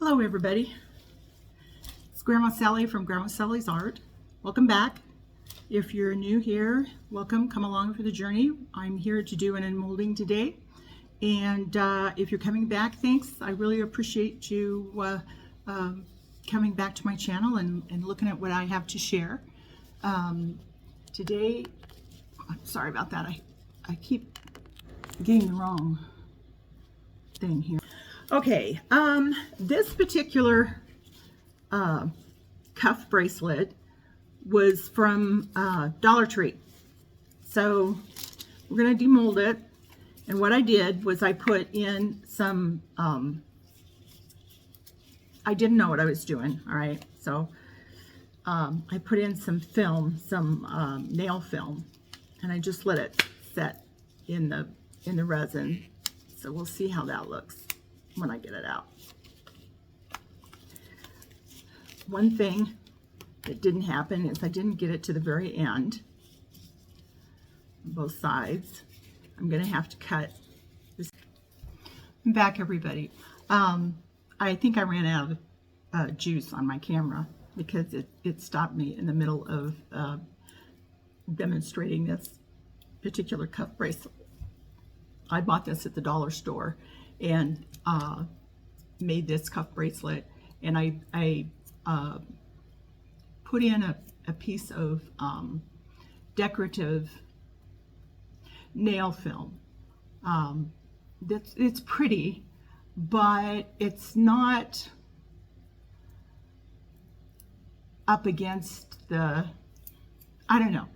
Hello everybody, it's Grandma Sally from Grandma Sally's Art. Welcome back. If you're new here, welcome, come along for the journey. I'm here to do an unmolding today, and if you're coming back, thanks. I really appreciate you coming back to my channel and looking at what I have to share. Today, I'm sorry about that, I keep getting the wrong thing here. Okay, this particular cuff bracelet was from Dollar Tree. So we're going to demold it. And what I did was I put in some, I didn't know what I was doing, all right? So I put in some film, some nail film, and I just let it set in the resin. So we'll see how that looks when I get it out. One thing that didn't happen is I didn't get it to the very end, both sides. I'm going to have to cut this. I'm back, everybody. I think I ran out of juice on my camera because it stopped me in the middle of demonstrating this particular cuff bracelet. I bought this at the dollar store and made this cuff bracelet, and I put in a piece of decorative nail film. It's pretty, but it's not up against the, I don't know.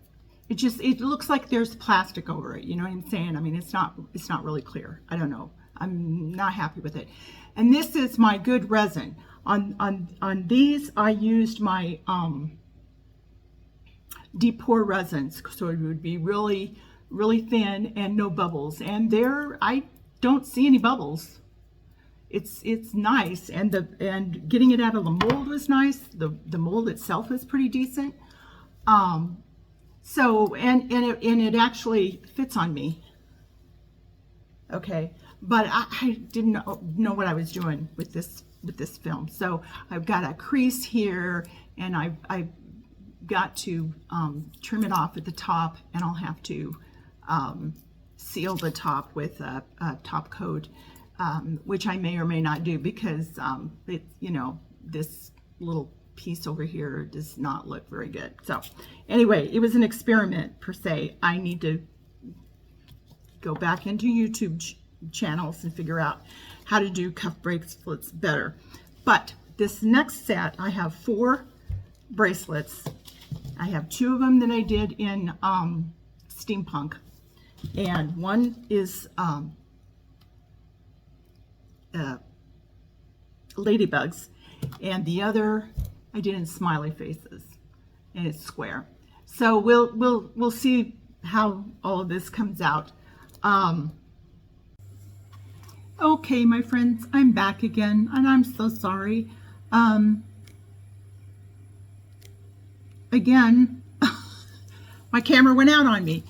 It looks like there's plastic over it. You know what I'm saying? I mean, it's not really clear. I don't know. I'm not happy with it. And this is my good resin. On these, I used my deep pore resins, so it would be really, really thin and no bubbles. And there, I don't see any bubbles. It's nice, and getting it out of the mold was nice. The mold itself is pretty decent. So it actually fits on me. Okay, but I didn't know what I was doing with this film. So I've got a crease here, and I've got to trim it off at the top, and I'll have to seal the top with a top coat, which I may or may not do because this little piece over here does not look very good. So anyway, it was an experiment per se. I need to go back into YouTube channels and figure out how to do cuff bracelets better. But this next set, I have 4 bracelets. I have 2 of them that I did in steampunk, and one is ladybugs, and the other I did in smiley faces, and it's square. So we'll see how all of this comes out. Okay, my friends, I'm back again, and I'm so sorry. Again, my camera went out on me,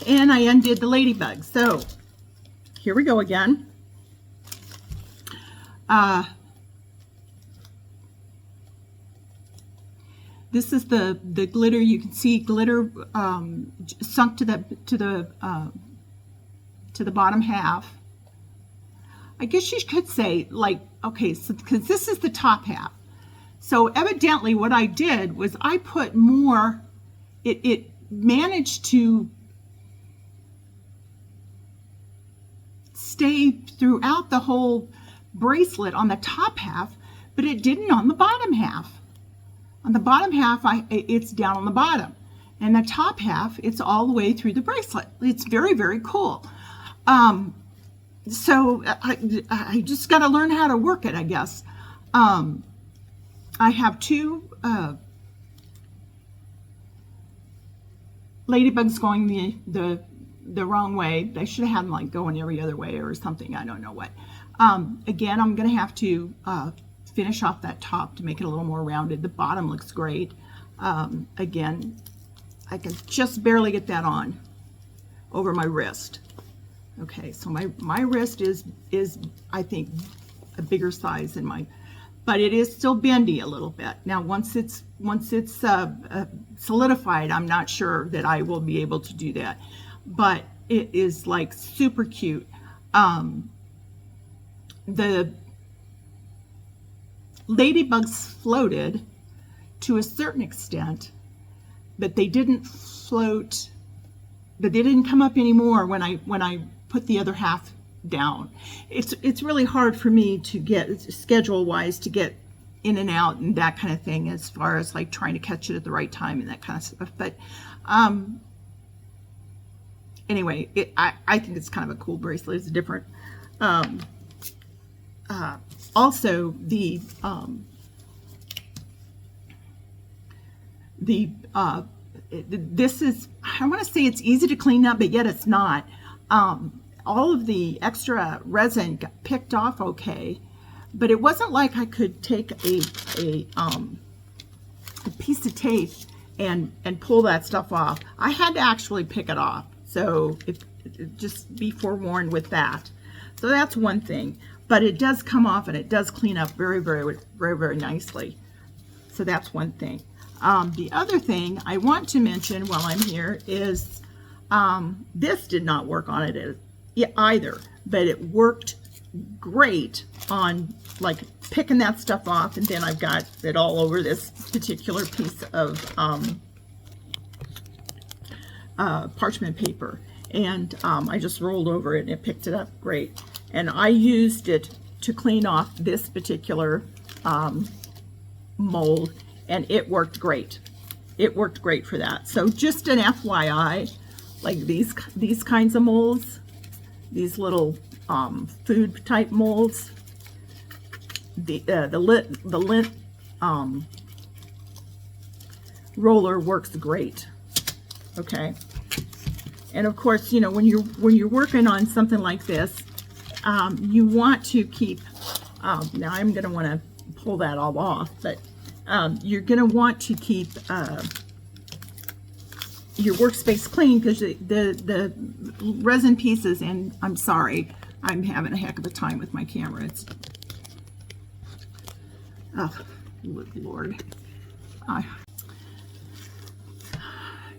and I undid the ladybug. So here we go again. This is the glitter. You can see glitter sunk to the bottom half. I guess you could say, like, okay, so because this is the top half. So evidently what I did was I put more, it managed to stay throughout the whole bracelet on the top half, but it didn't on the bottom half. On the bottom half, it's down on the bottom. And the top half, it's all the way through the bracelet. It's very, very cool. So I just got to learn how to work it, I guess. I have 2 ladybugs going the wrong way. I should have had them like going every other way or something. I don't know what. Again, I'm going to have to finish off that top to make it a little more rounded. The bottom looks great. Again, I can just barely get that on over my wrist. Okay, so my wrist is I think a bigger size in my, but it is still bendy a little bit. Now, once it's solidified, I'm not sure that I will be able to do that, but it is like super cute. The ladybugs floated to a certain extent, but they didn't float, but they didn't come up anymore when I put the other half down. It's really hard for me to get, schedule wise, to get in and out and that kind of thing, as far as like trying to catch it at the right time and that kind of stuff. But anyway, I think it's kind of a cool bracelet. It's different. Also, this is, I want to say it's easy to clean up, but yet it's not. All of the extra resin got picked off okay, but it wasn't like I could take a piece of tape and pull that stuff off. I had to actually pick it off. So just be forewarned with that. So that's one thing, but it does come off and it does clean up very, very, very, very nicely. So that's one thing. The other thing I want to mention while I'm here is this did not work on it either, but it worked great on like picking that stuff off, and then I've got it all over this particular piece of parchment paper, and I just rolled over it and it picked it up great. And I used it to clean off this particular mold, and it worked great. It worked great for that. So just an FYI, like these kinds of molds, these little food type molds, the lint roller works great. Okay, and of course, you know, when you're working on something like this, you want to keep. Now I'm going to want to pull that all off, but you're going to want to keep your workspace clean, because the resin pieces, and I'm sorry, I'm having a heck of a time with my camera. It's, oh, Lord.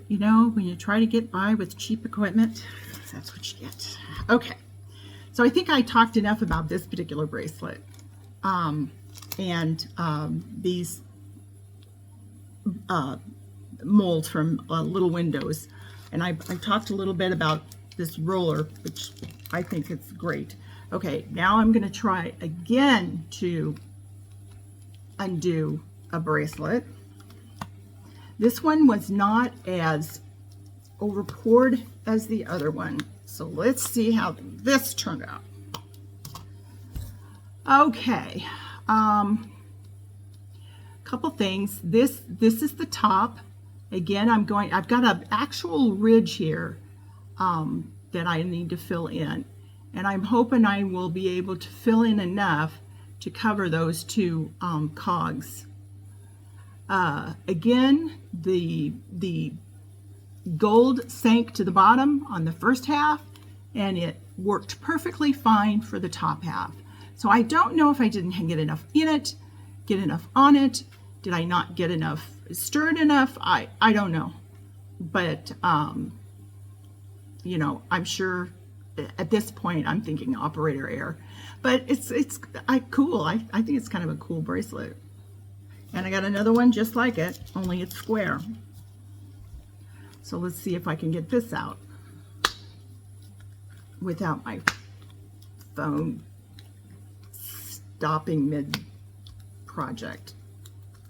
You know, when you try to get by with cheap equipment, that's what you get. Okay, so I think I talked enough about this particular bracelet and these molds from Little Windows, and I talked a little bit about this roller, which I think it's great. Okay, now I'm going to try again to undo a bracelet. This one was not as over poured as the other one, so let's see how this turned out. Okay, couple things. This is the top. Again, I've got an actual ridge here that I need to fill in, and I'm hoping I will be able to fill in enough to cover those two cogs. Again, the gold sank to the bottom on the first half, and it worked perfectly fine for the top half. So I don't know if I didn't get enough in it, get enough on it. Did I not get enough stirred enough? I don't know, but you know, I'm sure at this point I'm thinking operator error, but it's cool. I think it's kind of a cool bracelet. And I got another one just like it, only it's square. So let's see if I can get this out without my phone stopping mid-project.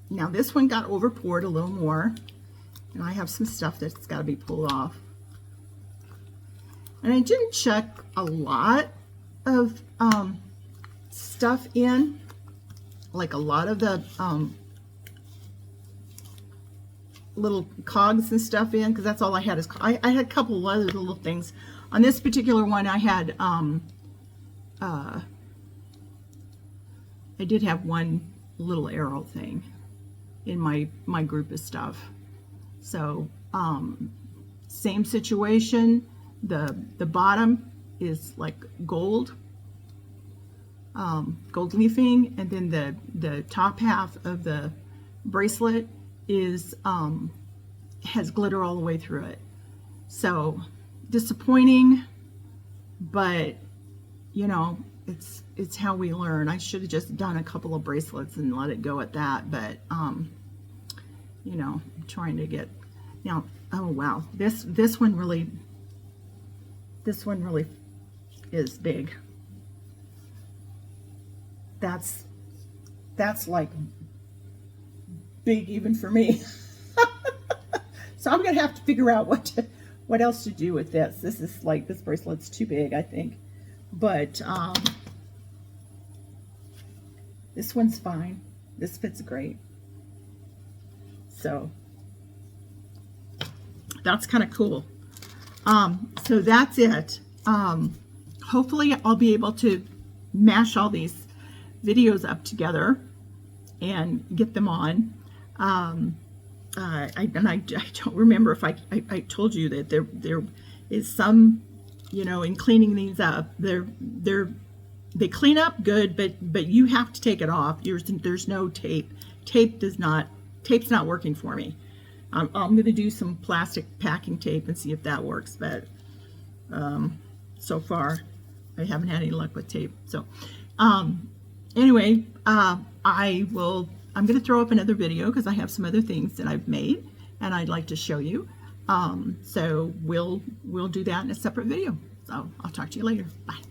Now this one got over poured a little more, and I have some stuff that's got to be pulled off. And I didn't check a lot of stuff in, like a lot of the little cogs and stuff in, because that's all I had. I had a couple of other little things. On this particular one, I had I did have one little arrow thing in my group of stuff. So same situation. The bottom is like gold, gold leafing, and then the top half of the bracelet is has glitter all the way through it. So disappointing, but you know, it's how we learn. I should have just done a couple of bracelets and let it go at that, but you know, I'm trying to get now. Oh wow, this one really is big. That's like big even for me. So I'm gonna have to figure out what else to do with this. This is like, this bracelet's too big, I think. But this one's fine. This fits great. So that's kind of cool. So that's it. Hopefully I'll be able to mash all these videos up together and get them on. I don't remember if I told you that there is some, you know, in cleaning these up, they clean up good, but you have to take it off. There's no tape. Tape's not working for me. I'm going to do some plastic packing tape and see if that works, but so far I haven't had any luck with tape. So anyway, I'm going to throw up another video because I have some other things that I've made and I'd like to show you. So we'll do that in a separate video. So I'll talk to you later. Bye.